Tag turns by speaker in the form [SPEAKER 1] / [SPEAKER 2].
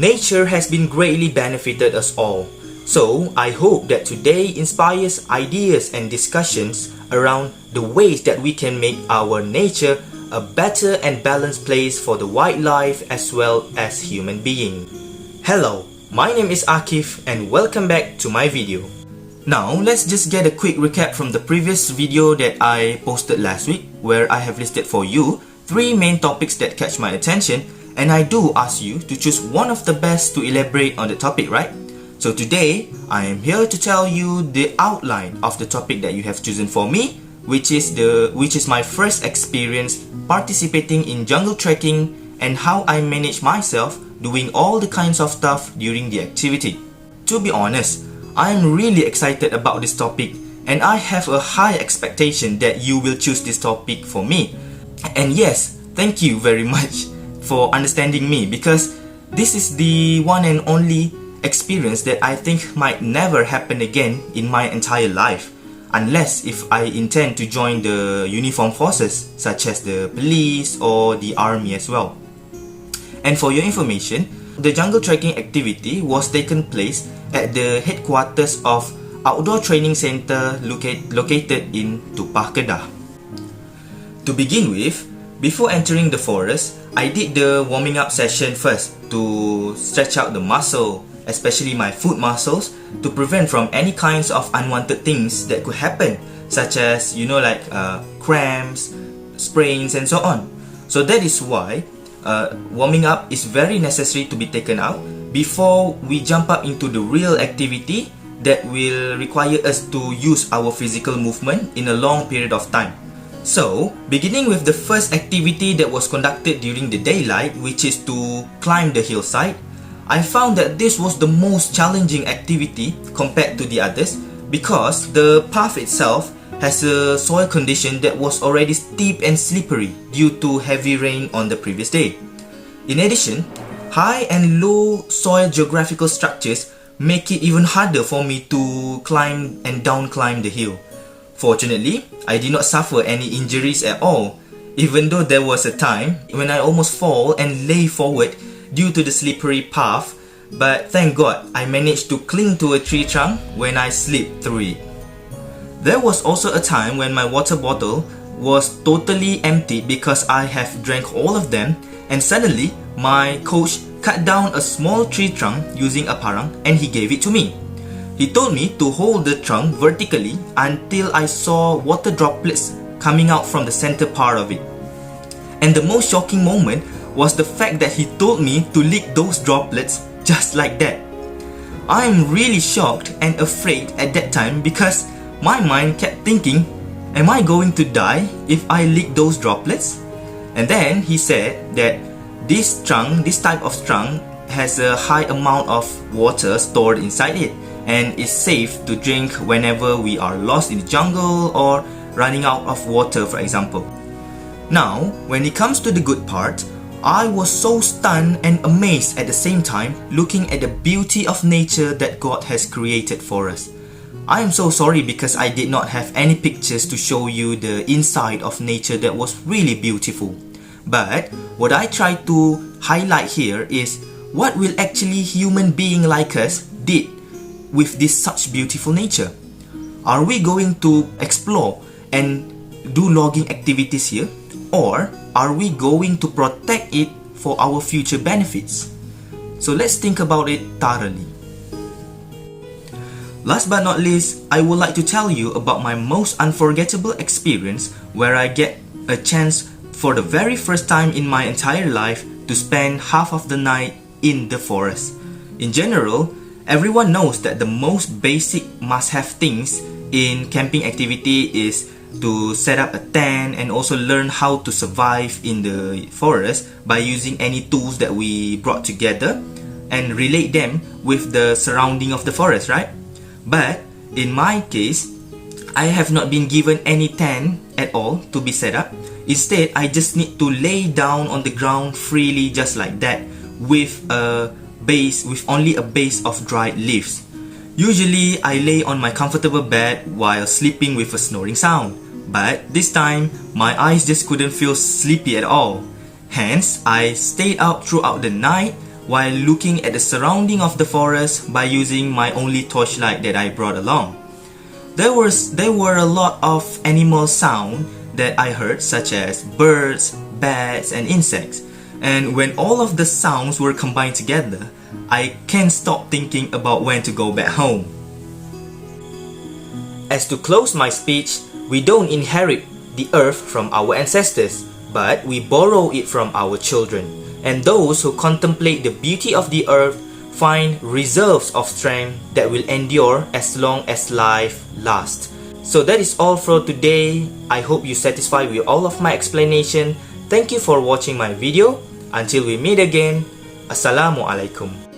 [SPEAKER 1] Nature has been greatly benefited us all. So, I hope that today inspires ideas and discussions around the ways that we can make our nature a better and balanced place for the wildlife as well as human being. Hello, my name is Akif and welcome back to my video. Now, let's just get a quick recap from the previous video that I posted last week, where I have listed for you 3 main topics that catch my attention, and I do ask you to choose one of the best to elaborate on the topic, right? So today, I am here to tell you the outline of the topic that you have chosen for me, which is my first experience participating in jungle trekking and how I manage myself doing all the kinds of stuff during the activity. To be honest, I am really excited about this topic and I have a high expectation that you will choose this topic for me. And yes, thank you very much for understanding me, because this is the one and only experience that I think might never happen again in my entire life, unless if I intend to join the uniformed forces such as the police or the army as well. And for your information, the jungle trekking activity was taken place at the headquarters of Outdoor Training Center located in Tupah, Kedah. To begin with, before entering the forest, I did the warming up session first to stretch out the muscle, especially my foot muscles, to prevent from any kinds of unwanted things that could happen, such as, cramps, sprains and so on. So that is why warming up is very necessary to be taken out before we jump up into the real activity that will require us to use our physical movement in a long period of time. So, beginning with the first activity that was conducted during the daylight, which is to climb the hillside, I found that this was the most challenging activity compared to the others, because the path itself has a soil condition that was already steep and slippery due to heavy rain on the previous day. In addition, high and low soil geographical structures make it even harder for me to climb and down climb the hill. Fortunately, I did not suffer any injuries at all, even though there was a time when I almost fall and lay forward due to the slippery path, but thank God I managed to cling to a tree trunk when I slipped through it. There was also a time when my water bottle was totally empty because I have drank all of them, and suddenly my coach cut down a small tree trunk using a parang and he gave it to me. He told me to hold the trunk vertically until I saw water droplets coming out from the center part of it. And the most shocking moment was the fact that he told me to lick those droplets just like that. I am really shocked and afraid at that time, because my mind kept thinking, am I going to die if I lick those droplets? And then he said that this type of trunk has a high amount of water stored inside it and is safe to drink whenever we are lost in the jungle or running out of water, for example. Now, when it comes to the good part, I was so stunned and amazed at the same time, looking at the beauty of nature that God has created for us. I am so sorry because I did not have any pictures to show you the inside of nature that was really beautiful. But what I try to highlight here is what will actually human being like us did with this such beautiful nature. Are we going to explore and do logging activities here, or are we going to protect it for our future benefits? So let's think about it thoroughly. Last but not least, I would like to tell you about my most unforgettable experience, where I get a chance for the very first time in my entire life to spend half of the night in the forest. In general, everyone knows that the most basic must-have things in camping activity is to set up a tent and also learn how to survive in the forest by using any tools that we brought together and relate them with the surrounding of the forest, right? But in my case, I have not been given any tent at all to be set up. Instead, I just need to lay down on the ground freely just like that with only a base of dried leaves. Usually, I lay on my comfortable bed while sleeping with a snoring sound. But this time, my eyes just couldn't feel sleepy at all. Hence, I stayed up throughout the night while looking at the surrounding of the forest by using my only torchlight that I brought along. There were a lot of animal sound that I heard, such as birds, bats, and insects. And when all of the sounds were combined together, I can't stop thinking about when to go back home. As to close my speech, we don't inherit the earth from our ancestors, but we borrow it from our children. And those who contemplate the beauty of the earth find reserves of strength that will endure as long as life lasts. So that is all for today. I hope you're satisfied with all of my explanation. Thank you for watching my video. Until we meet again, Assalamualaikum.